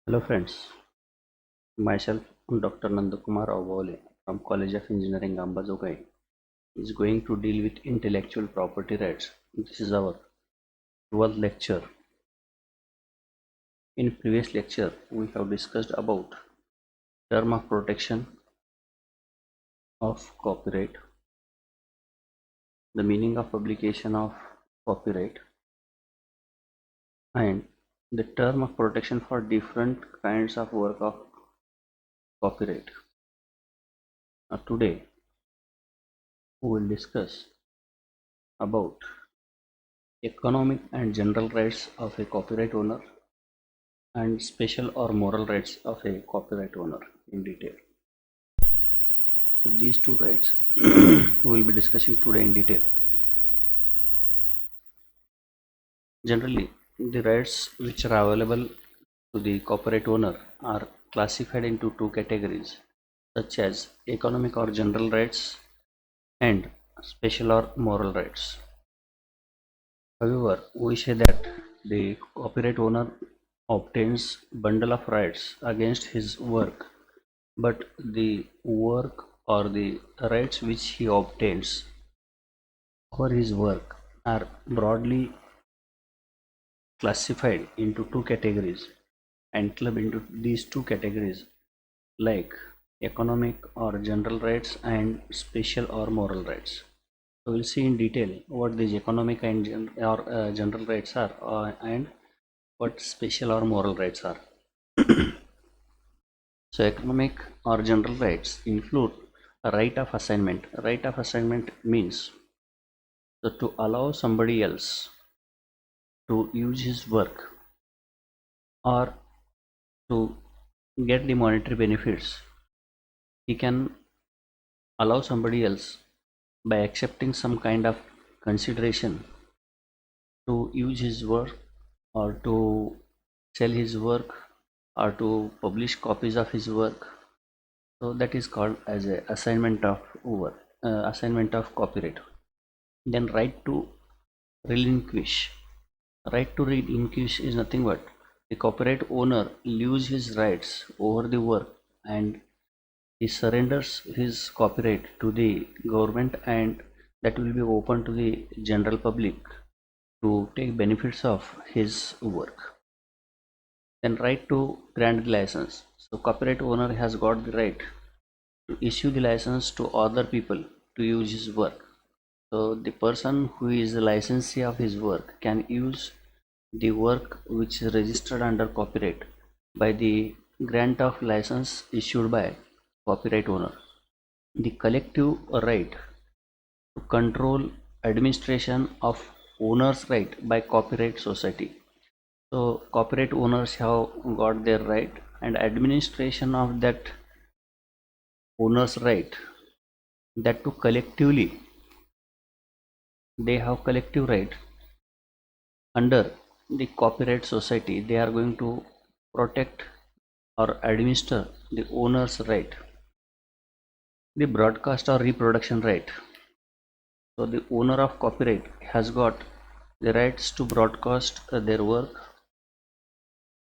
Hello friends, myself Dr. Nandakumar Avole from College of Engineering Ambazogai is going to deal with intellectual property rights. This is our 12th lecture. In previous lecture, we have discussed about term of protection of copyright, the meaning of publication of copyright, and the term of protection for different kinds of work of copyright. Today, we will discuss about economic and general rights of a copyright owner and special or moral rights of a copyright owner in detail. So these two rights we will be discussing today in detail. Generally, the rights which are available to the copyright owner are classified into two categories, such as economic or general rights and special or moral rights. However, we say that the copyright owner obtains bundle of rights against his work, but the work or the rights which he obtains for his work are broadly classified into two categories and clubbed into these two categories like economic or general rights and special or moral rights. So we'll see in detail what these economic and general rights are and what special or moral rights are. So economic or general rights include a right of assignment. Right of assignment means to allow somebody else to use his work or to get the monetary benefits. He can allow somebody else by accepting some kind of consideration to use his work or to sell his work or to publish copies of his work. So that is called as a assignment of work, assignment of copyright. Then right to relinquish. Right to relinquish is nothing but the copyright owner leaves his rights over the work and he surrenders his copyright to the government, and that will be open to the general public to take benefits of his work. Then right to grant the license. So copyright owner has got the right to issue the license to other people to use his work. So the person who is the licensee of his work can use the work which is registered under copyright by the grant of license issued by copyright owner. The collective right to control administration of owner's right by copyright society. So copyright owners have got their right, and administration of that owner's right, that to collectively they have collective right under the copyright society. They are going to protect or administer the owner's right, the broadcast or reproduction right. So the owner of copyright has got the rights to broadcast their work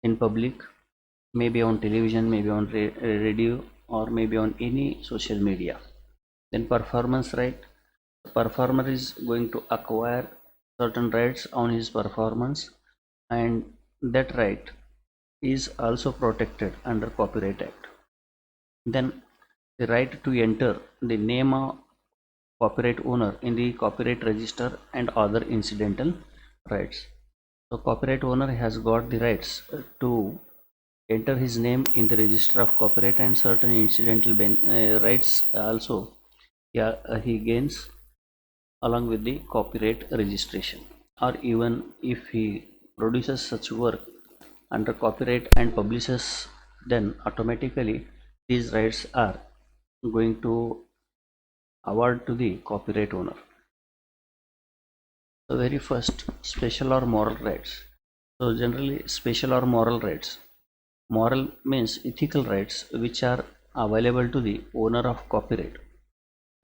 in public, maybe on television, maybe on radio, or maybe on any social media. Then performance right. The performer is going to acquire certain rights on his performance, and that right is also protected under Copyright Act. Then the right to enter the name of copyright owner in the copyright register and other incidental rights. So copyright owner has got the rights to enter his name in the register of copyright, and certain incidental rights also, yeah, he gains along with the copyright registration. Or even if he produces such work under copyright and publishes, then automatically these rights are going to award to the copyright owner. So very first, special or moral rights. So generally special or moral rights. Moral means ethical rights which are available to the owner of copyright.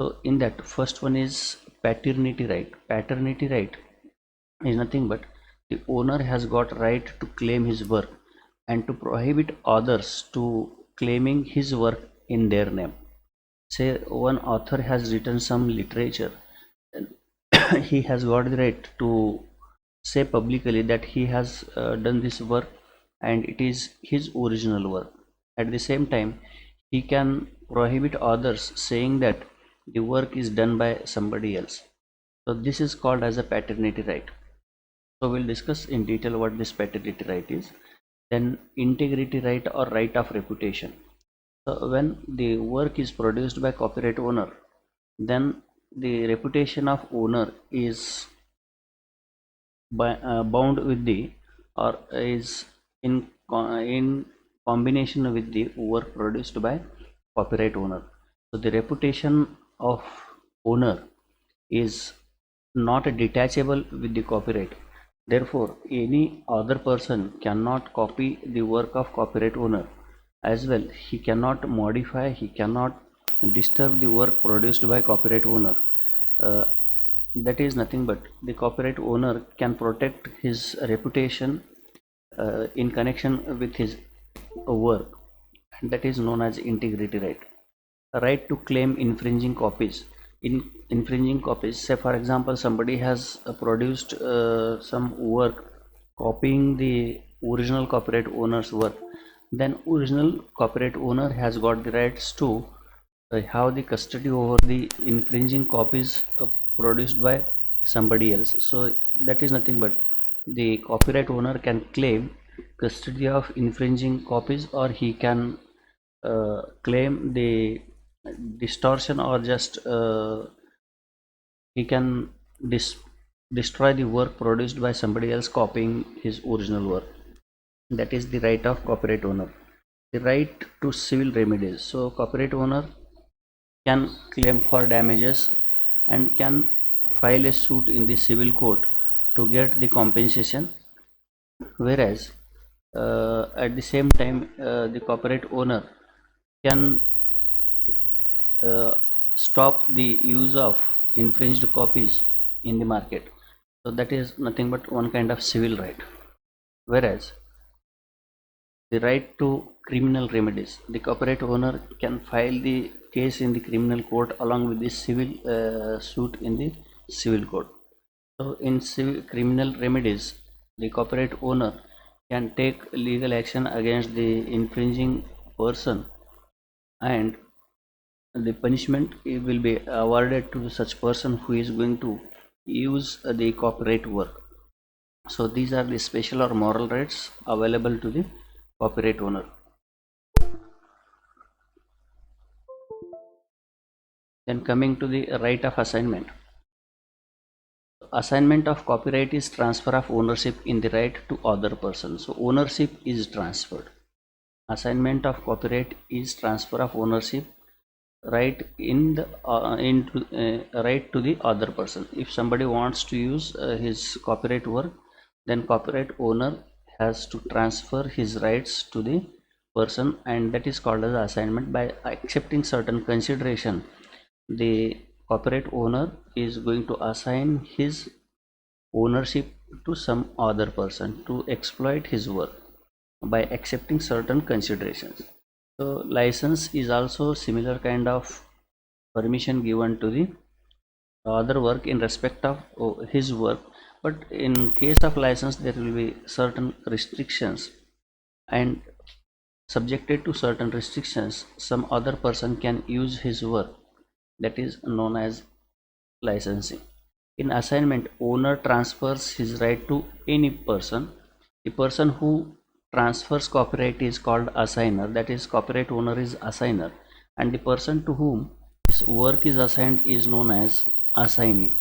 So in that, first one is paternity right. Paternity right is nothing but the owner has got right to claim his work and to prohibit others to claiming his work in their name. Say one author has written some literature, and he has got the right to say publicly that he has done this work and it is his original work. At the same time, he can prohibit others saying that the work is done by somebody else. So this is called as a paternity right. So we'll discuss in detail what this paternity right is. Then integrity right or right of reputation. So when the work is produced by copyright owner, then the reputation of owner is bound with the or is in combination with the work produced by copyright owner. So the reputation of owner is not detachable with the copyright. Therefore, any other person cannot copy the work of copyright owner. As well, he cannot modify, he cannot disturb the work produced by copyright owner. Uh, that is nothing but the copyright owner can protect his reputation in connection with his work, and that is known as integrity right. A right to claim infringing copies. In infringing copies, say for example somebody has produced some work copying the original copyright owner's work, then original copyright owner has got the rights to have the custody over the infringing copies produced by somebody else. So that is nothing but the copyright owner can claim custody of infringing copies, or he can claim the distortion, or just he can destroy the work produced by somebody else copying his original work. That is the right of copyright owner. The right to civil remedies. So copyright owner can claim for damages and can file a suit in the civil court to get the compensation, whereas at the same time the copyright owner can uh, stop the use of infringed copies in the market. So that is nothing but one kind of civil right. Whereas the right to criminal remedies, the copyright owner can file the case in the criminal court along with the civil suit in the civil court. So in civil criminal remedies, the copyright owner can take legal action against the infringing person, and the punishment will be awarded to such person who is going to use the copyright work. So these are the special or moral rights available to the copyright owner. Then coming to the right of assignment. Assignment of copyright is transfer of ownership in the right to other person. So ownership is transferred. Assignment of copyright is transfer of ownership right in the into right to the other person. If somebody wants to use his copyright work, then copyright owner has to transfer his rights to the person, and that is called as assignment. By accepting certain consideration, the copyright owner is going to assign his ownership to some other person to exploit his work by accepting certain considerations. So license is also similar kind of permission given to the other work in respect of his work, but in case of license there will be certain restrictions, and subjected to certain restrictions some other person can use his work. That is known as licensing. In assignment, owner transfers his right to any person. The person who transfers copyright is called assigner, that is copyright owner is assigner, and the person to whom this work is assigned is known as assignee.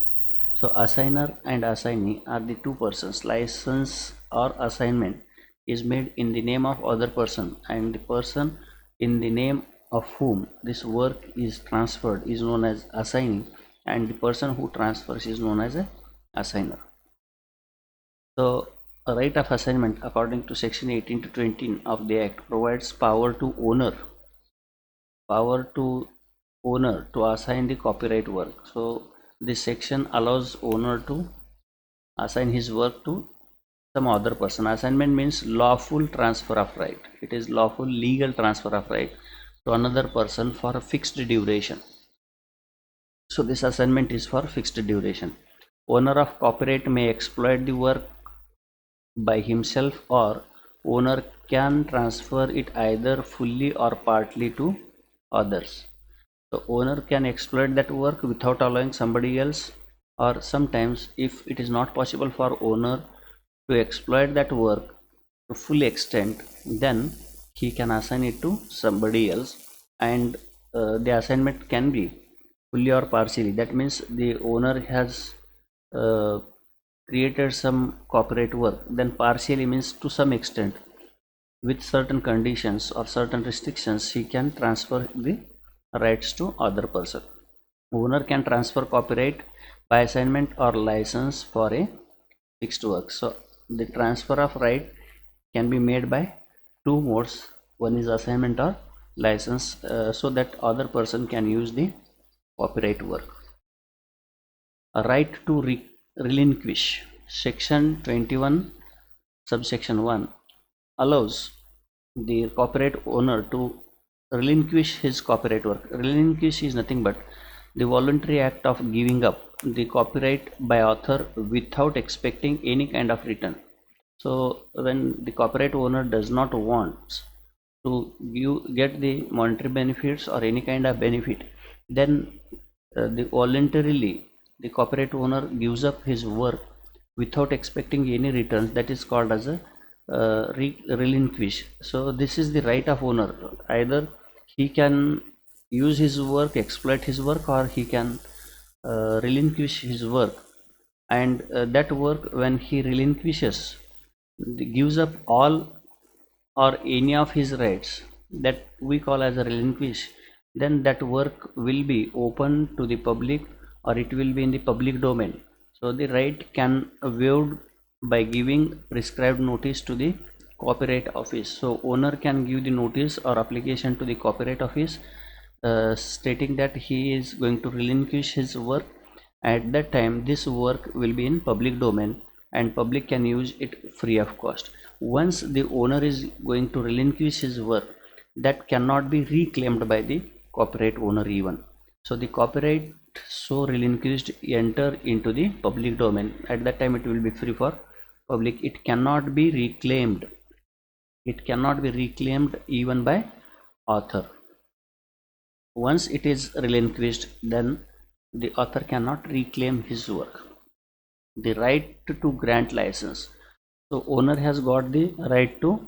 So assigner and assignee are the two persons. License or assignment is made in the name of other person, and the person in the name of whom this work is transferred is known as assignee, and the person who transfers is known as a assigner. So a right of assignment according to section 18 to 20 of the act provides power to owner to assign the copyright work. So this section allows owner to assign his work to some other person. Assignment means lawful transfer of right. It is lawful legal transfer of right to another person for a fixed duration. So this assignment is for fixed duration. Owner of copyright may exploit the work by himself, or owner can transfer it either fully or partly to others. The owner can exploit that work without allowing somebody else, or sometimes if it is not possible for owner to exploit that work to full extent, then he can assign it to somebody else, and the assignment can be fully or partially. That means the owner has uh, created some copyright work, then partially means to some extent, with certain conditions or certain restrictions, he can transfer the rights to other person. Owner can transfer copyright by assignment or license for a fixed work. So the transfer of right can be made by two modes. One is assignment or license, so that other person can use the copyright work. A right to relinquish. Section 21 subsection 1 allows the copyright owner to relinquish his copyright work. Relinquish is nothing but the voluntary act of giving up the copyright by author without expecting any kind of return. So when the copyright owner does not want to get the monetary benefits or any kind of benefit, then the voluntarily the copyright owner gives up his work without expecting any returns. That is called as a relinquish. So this is the right of owner. Either he can use his work, exploit his work, or he can relinquish his work, and that work, when he relinquishes, gives up all or any of his rights, that we call as a relinquish, then that work will be open to the public, or it will be in the public domain. So the right can waived by giving prescribed notice to the copyright office. So owner can give the notice or application to the copyright office, stating that he is going to relinquish his work. At that time this work will be in public domain and public can use it free of cost. Once the owner is going to relinquish his work, that cannot be reclaimed by the copyright owner even. So the copyright so relinquished enter into the public domain. At that time it will be free for public. It cannot be reclaimed. It cannot be reclaimed even by author. Once it is relinquished, then the author cannot reclaim his work. The right to grant license. So owner has got the right to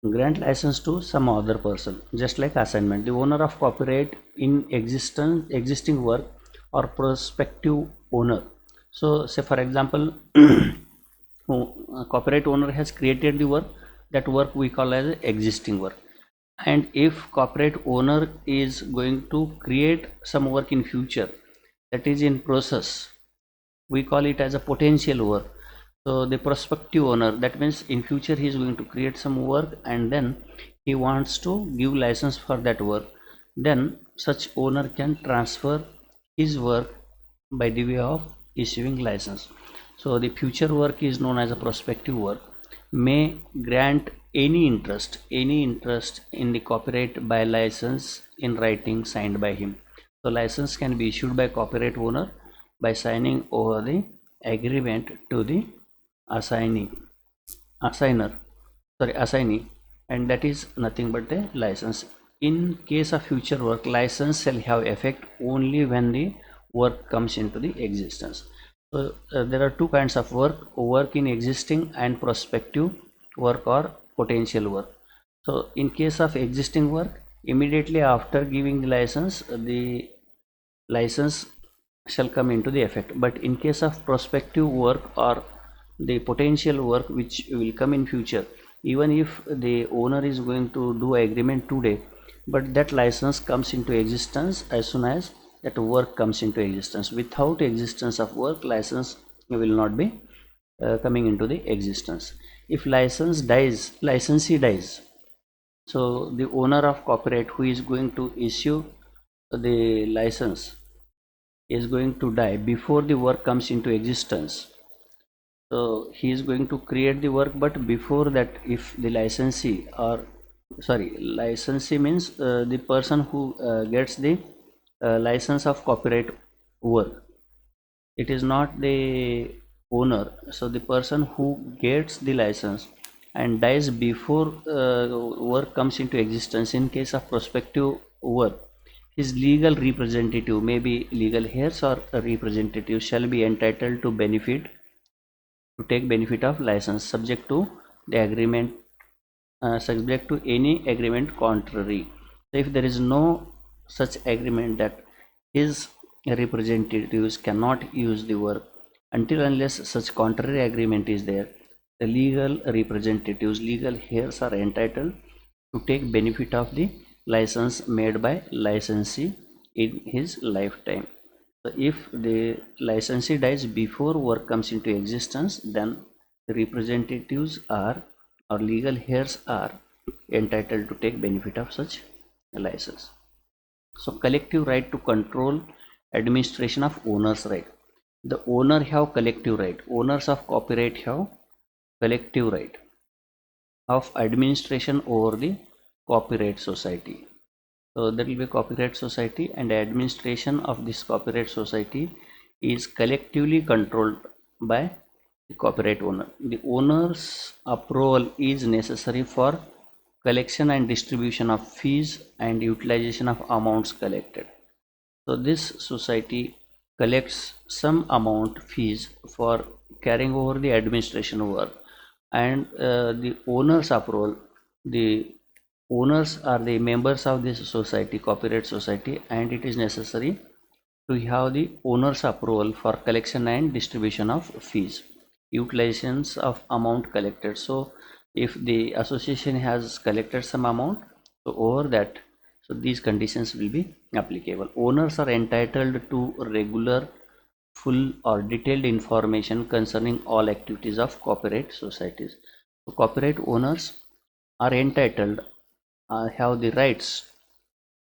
grant license to some other person, just like assignment. The owner of copyright in existing work or prospective owner. So say for example, copyright owner has created the work. That work we call as existing work. And if copyright owner is going to create some work in future, that is in process, we call it as a potential work. So the prospective owner, that means in future he is going to create some work and then he wants to give license for that work, then such owner can transfer his work by the way of issuing license. So the future work is known as a prospective work, may grant any interest in the copyright by license in writing signed by him. So license can be issued by copyright owner by signing over the agreement to the assignee, and that is nothing but the license. In case of future work, license shall have effect only when the work comes into the existence. So there are two kinds of work in existing and prospective work or potential work. So in case of existing work, immediately after giving the license shall come into the effect. But in case of prospective work or the potential work which will come in future, even if the owner is going to do agreement today, but that license comes into existence as soon as that work comes into existence. Without existence of work, license will not be coming into the existence. If licensee dies, so the owner of copyright who is going to issue the license is going to die before the work comes into existence. So he is going to create the work, but before that, if the licensee or licensee means the person who gets the license of copyright work, it is not the owner. So the person who gets the license and dies before work comes into existence, in case of prospective work, his legal representative, maybe legal heirs or a representative, shall be entitled to take benefit of license, subject to the agreement, subject to any agreement contrary. So if there is no such agreement that his representatives cannot use the work, until unless such contrary agreement is there, the legal representatives, legal heirs are entitled to take benefit of the license made by licensee in his lifetime. So if the licensee dies before work comes into existence, then the representatives are or legal heirs are entitled to take benefit of such license. So collective right to control administration of owner's right. The owner have collective right. Owners of copyright have collective right of administration over the copyright society. So there will be copyright society, and administration of this copyright society is collectively controlled by the copyright owner. The owner's approval is necessary for collection and distribution of fees and utilization of amounts collected. So this society collects some amount fees for carrying over the administration work, and the owner's approval, the owners are the members of this society, copyright society, and it is necessary to have the owner's approval for collection and distribution of fees, utilizations of amount collected. So if the association has collected some amount, so over that, so these conditions will be applicable. Owners are entitled to regular, full or detailed information concerning all activities of copyright societies. So copyright owners are entitled, have the rights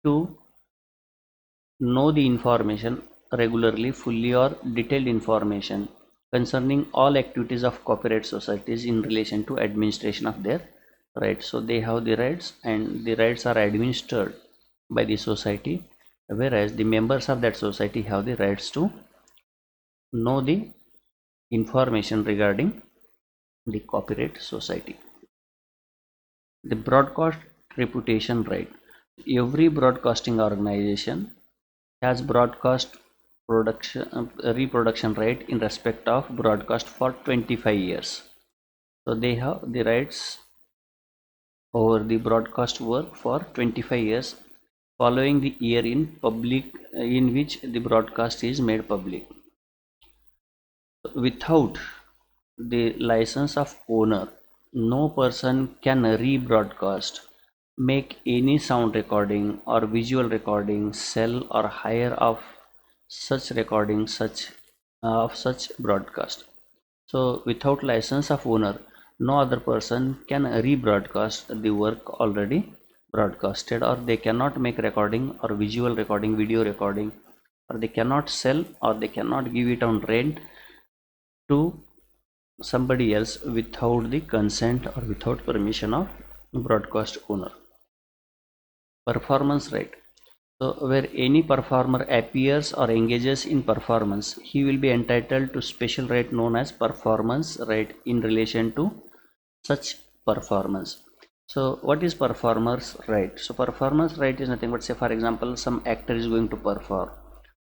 to know the information regularly, fully or detailed information concerning all activities of copyright societies in relation to administration of their rights. So they have the rights, and the rights are administered by the society, whereas the members of that society have the rights to know the information regarding the copyright society. The broadcast reputation right. Every broadcasting organization has broadcast reproduction right in respect of broadcast for 25 years. So they have the rights over the broadcast work for 25 years following the year in which the broadcast is made public. Without the license of owner, no person can rebroadcast, make any sound recording or visual recording, sell or hire of such recording, such broadcast. So without license of owner, no other person can rebroadcast the work already broadcasted, or they cannot make recording or visual recording, video recording, or they cannot sell or they cannot give it on rent to somebody else without the consent or without permission of broadcast owner. Performance right. So where any performer appears or engages in performance, he will be entitled to special right known as performance right in relation to such performance. So what is performer's right? So performance right is nothing but, say for example, some actor is going to perform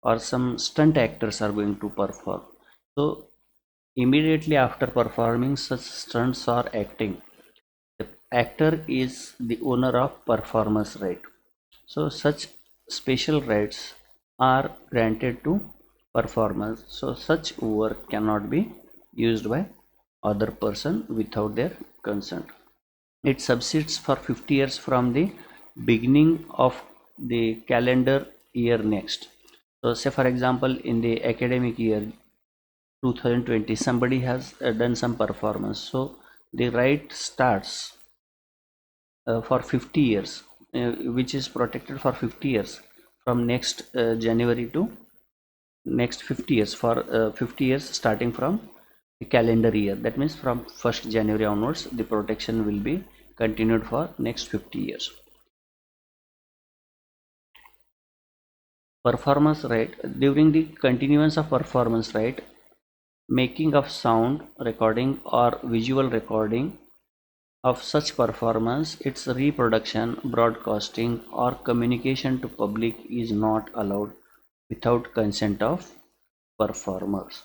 or some stunt actors are going to perform. So immediately after performing such stunts or acting, the actor is the owner of performance right. So such special rights are granted to performers. So such work cannot be used by other person without their consent. It subsists for 50 years from the beginning of the calendar year next. So say for example, in the academic year 2020, somebody has done some performance, so the right starts for 50 years, which is protected for 50 years from next January to next 50 years, for 50 years starting from the calendar year. That means from 1st January onwards, the protection will be continued for next 50 years. Performance right. During the continuance of performance right, making of sound recording or visual recording of such performance, its reproduction, broadcasting or communication to public is not allowed without consent of performers.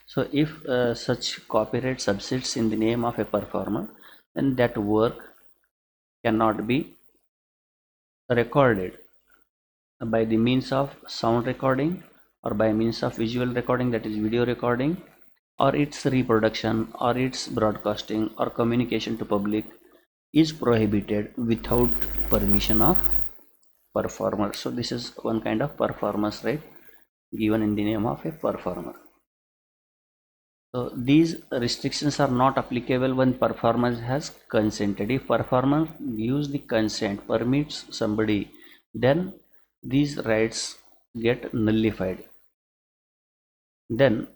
So if such copyright subsists in the name of a performer, then that work cannot be recorded by the means of sound recording or by means of visual recording, that is video recording, or its reproduction or its broadcasting or communication to public is prohibited without permission of performer. So this is one kind of performance right given in the name of a performer. So these restrictions are not applicable when performer has consented. If performer gives the consent, permits somebody, then these rights get nullified. Then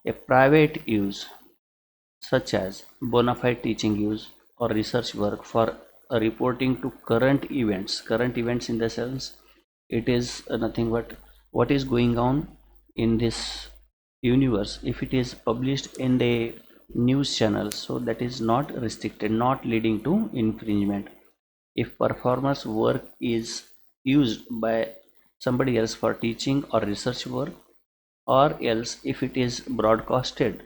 a private use such as bona fide teaching use or research work for reporting to current events in the sense it is nothing but what is going on in this universe. If it is published in the news channel, so that is not restricted, not leading to infringement. If performer's work is used by somebody else for teaching or research work, or else if it is broadcasted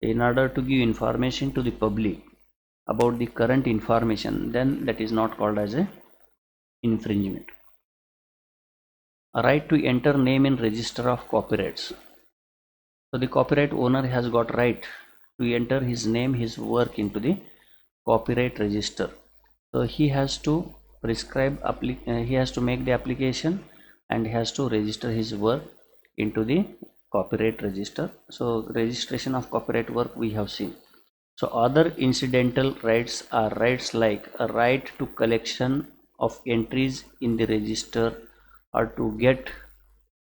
in order to give information to the public about the current information, then that is not called as a infringement. A right to enter name in register of copyrights. So the copyright owner has got right to enter his name, his work into the copyright register. So he has to he has to make the application and he has to register his work into the copyright register. So registration of copyright work we have seen. So other incidental rights are rights like a right to collection of entries in the register or to get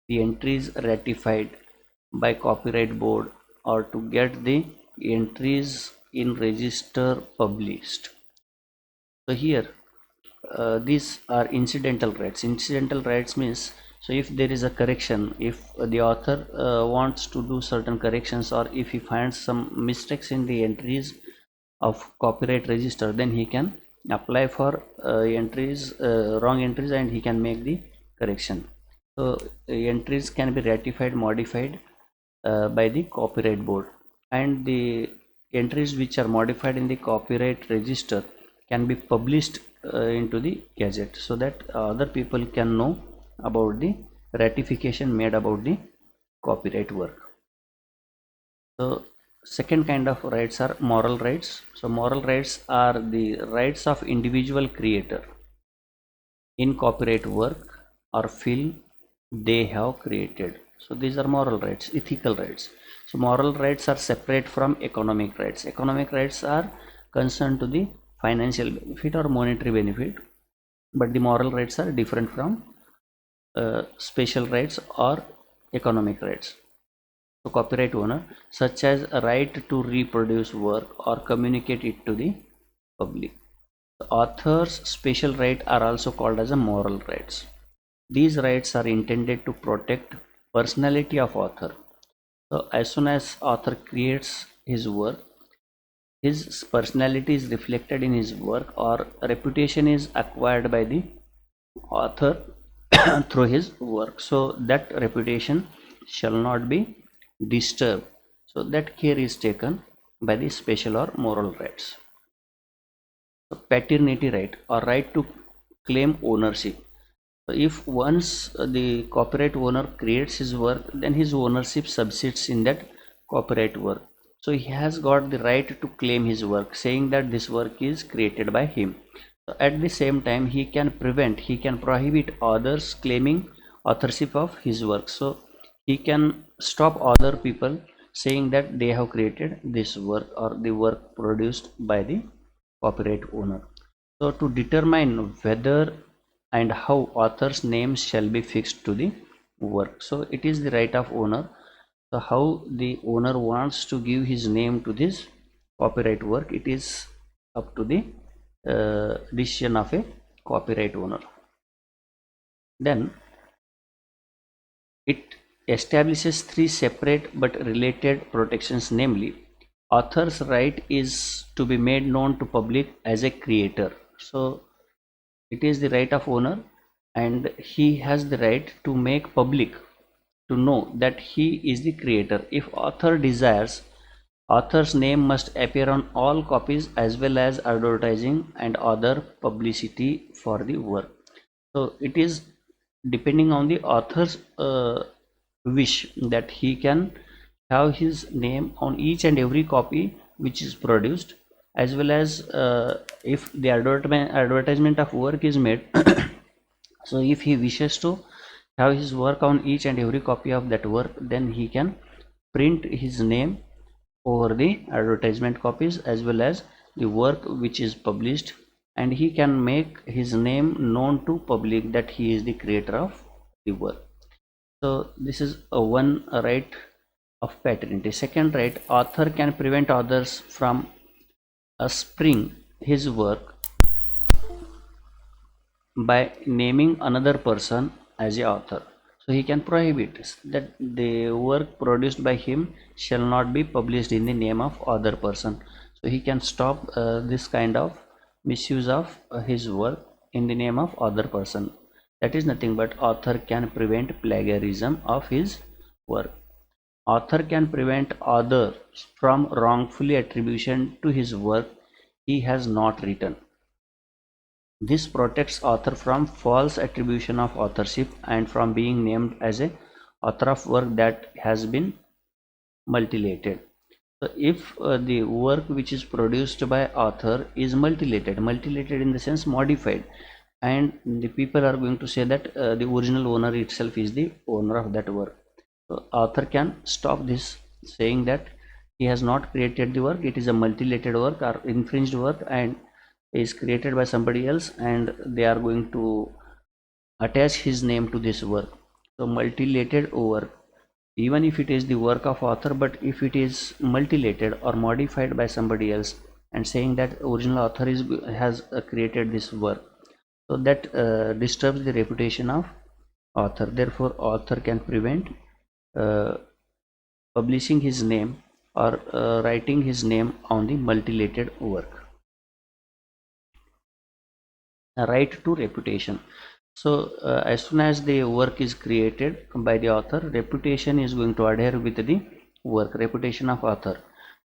the entries ratified by copyright board or to get the entries in register published. So here these are incidental rights. Incidental rights means, so if there is a correction, if the author wants to do certain corrections or if he finds some mistakes in the entries of copyright register, then he can apply for wrong entries and he can make the correction. So entries can be ratified, modified by the copyright board, and the entries which are modified in the copyright register can be published into the gazette so that other people can know about the ratification made about the copyright work. So second kind of rights are moral rights. So moral rights are the rights of individual creator in copyright work or film they have created. So these are moral rights, ethical rights. So moral rights are separate from economic rights. Economic rights are concerned to the financial benefit or monetary benefit, but the moral rights are different from special rights or economic rights. So copyright owner, such as a right to reproduce work or communicate it to the public. The author's special right are also called as a moral rights. These rights are intended to protect personality of author. So as soon as author creates his work, his personality is reflected in his work or reputation is acquired by the author through his work. So that reputation shall not be disturbed. So that care is taken by the special or moral rights. So paternity right or right to claim ownership. So if once the copyright owner creates his work, then his ownership subsists in that copyright work. So he has got the right to claim his work, saying that this work is created by him. So at the same time, he can prohibit others claiming authorship of his work. So he can stop other people saying that they have created this work or the work produced by the copyright owner. So to determine whether and how author's name shall be fixed to the work. So it is the right of owner So how the owner wants to give his name to this copyright work, it is up to the decision of a copyright owner. Then it establishes three separate but related protections, namely author's right is to be made known to public as a creator. So it is the right of owner, and he has the right to make public to know that he is the creator. If author desires, author's name must appear on all copies as well as advertising and other publicity for the work. So it is depending on the author's wish that he can have his name on each and every copy which is produced, as well as if the advertisement of work is made. So if he wishes to have his work on each and every copy of that work, then he can print his name over the advertisement copies as well as the work which is published, and he can make his name known to public that he is the creator of the work. So this is one right of paternity. Second right, author can prevent others from spring his work by naming another person as a author. So he can prohibit that the work produced by him shall not be published in the name of other person. So he can stop this kind of misuse of his work in the name of other person. That is nothing but author can prevent plagiarism of his work. Author can prevent others from wrongfully attribution to his work he has not written. This protects author from false attribution of authorship and from being named as a author of work that has been multilated. So if the work which is produced by author is multilated in the sense modified, and the people are going to say that the original owner itself is the owner of that work. So author can stop this, saying that he has not created the work, it is a multilated work or infringed work and is created by somebody else, and they are going to attach his name to this work. So multilated work, even if it is the work of author, but if it is multilated or modified by somebody else and saying that original author has created this work, so that disturbs the reputation of author. Therefore author can prevent uh, publishing his name or writing his name on the multilated work. Right to reputation. So as soon as the work is created by the author, reputation is going to adhere with the work, reputation of author.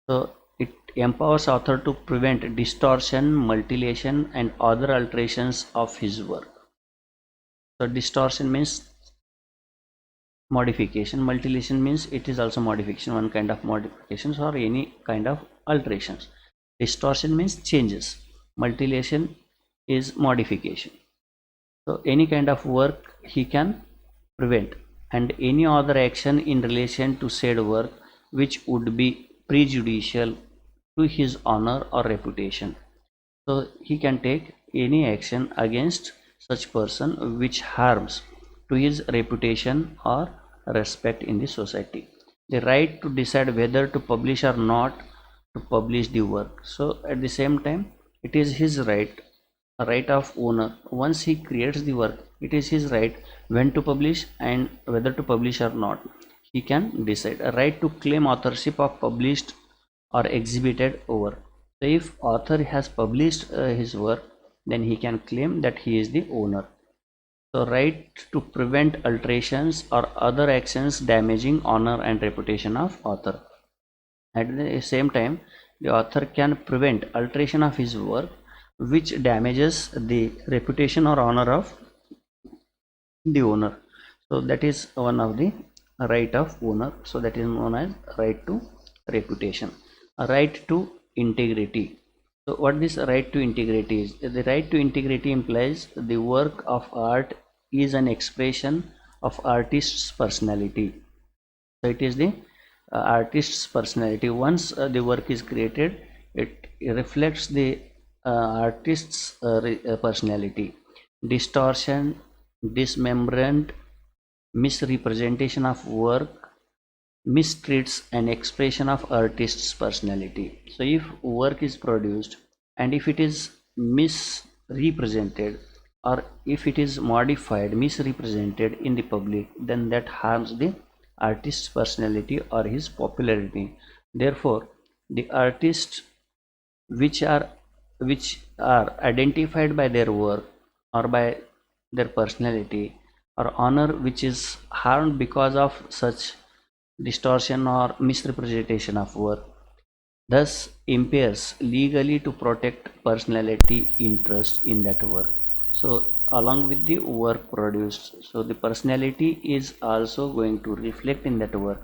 So it empowers author to prevent distortion, mutilation and other alterations of his work. So distortion means modification, mutilation means it is also modification, one kind of modifications or any kind of alterations. Distortion means changes, mutilation is modification. So any kind of work he can prevent, and any other action in relation to said work which would be prejudicial to his honor or reputation. So he can take any action against such person which harms to his reputation or respect in the society. The right to decide whether to publish or not to publish the work. So at the same time, it is his right, a right of owner. Once he creates the work, it is his right when to publish and whether to publish or not. He can decide. A right to claim authorship of published or exhibited work. So if author has published his work, then he can claim that he is the owner. So right to prevent alterations or other actions damaging honor and reputation of author. At the same time, the author can prevent alteration of his work which damages the reputation or honor of the owner. So that is one of the right of owner. So that is known as right to reputation. A right to integrity. So what this right to integrity is? The right to integrity implies the work of art is an expression of artist's personality. So it is the artist's personality. Once the work is created, it reflects the artist's personality. Distortion, dismemberment, misrepresentation of work mistreats an expression of artist's personality. So if work is produced and if it is misrepresented, or if it is modified, misrepresented in the public, then that harms the artist's personality or his popularity. Therefore, the artists which are identified by their work or by their personality, or honor which is harmed because of such distortion or misrepresentation of work, thus impairs legally to protect personality interest in that work. So along with the work produced, so the personality is also going to reflect in that work,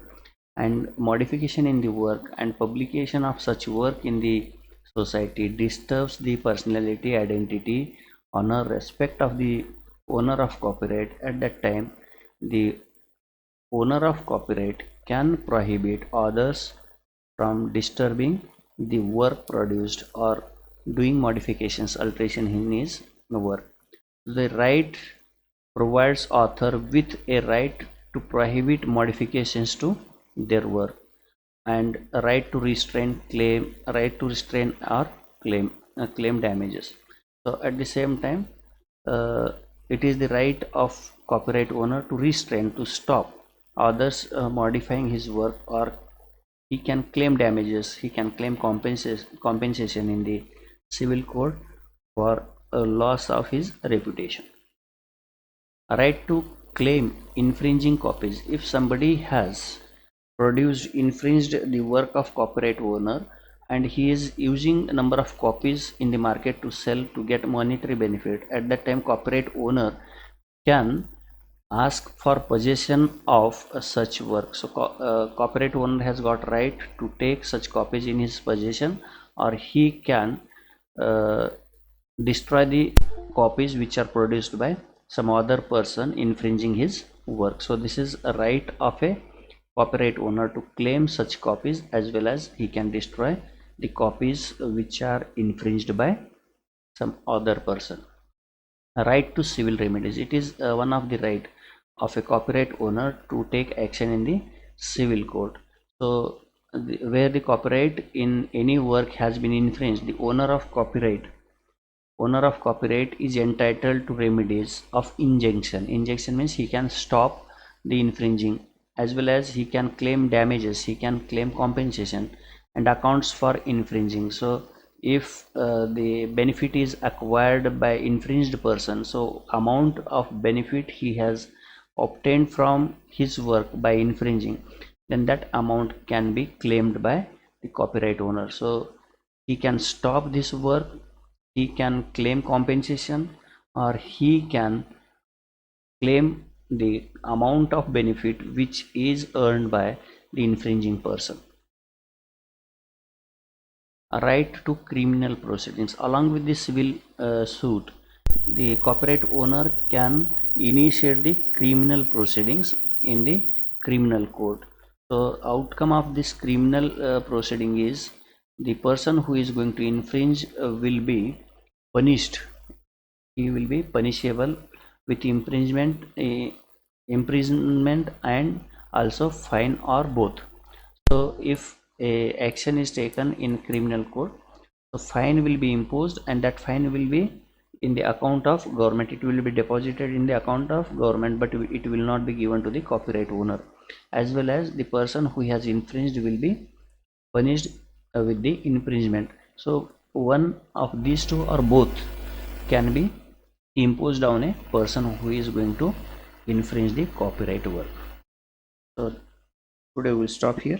and modification in the work and publication of such work in the society disturbs the personality, identity, honor, respect of the owner of copyright. At that time, the owner of copyright can prohibit others from disturbing the work produced or doing modifications, alteration in his work. The right provides author with a right to prohibit modifications to their work, and a right to restrain claim, or claim damages. So at the same time, it is the right of copyright owner to restrain, to stop others modifying his work, or he can claim damages, he can claim compensation in the civil court for a loss of his reputation. A right to claim infringing copies. If somebody has infringed the work of copyright owner, and he is using a number of copies in the market to sell to get monetary benefit, at that time copyright owner can ask for possession of such work. So copyright owner has got right to take such copies in his possession, or he can destroy the copies which are produced by some other person infringing his work. So this is a right of a copyright owner to claim such copies, as well as he can destroy the copies which are infringed by some other person. A right to civil remedies. It is one of the right of a copyright owner to take action in the civil court. So where the copyright in any work has been infringed, the owner of copyright is entitled to remedies of injunction. Injunction means he can stop the infringing, as well as he can claim damages, he can claim compensation and accounts for infringing. So if the benefit is acquired by infringed person, so amount of benefit he has obtained from his work by infringing, then that amount can be claimed by the copyright owner. So he can stop this work, he can claim compensation, or he can claim the amount of benefit which is earned by the infringing person. A right to criminal proceedings. Along with the civil suit, the copyright owner can initiate the criminal proceedings in the criminal court. So outcome of this criminal proceeding is the person who is going to infringe will be punished. He will be punishable with imprisonment and also fine, or both. So if a action is taken in criminal court, the fine will be imposed, and that fine will be in the account of government. It will be deposited in the account of government, but it will not be given to the copyright owner. As well as the person who has infringed will be punished with the infringement. So one of these two or both can be imposed on a person who is going to infringe the copyright work. So today we'll stop here.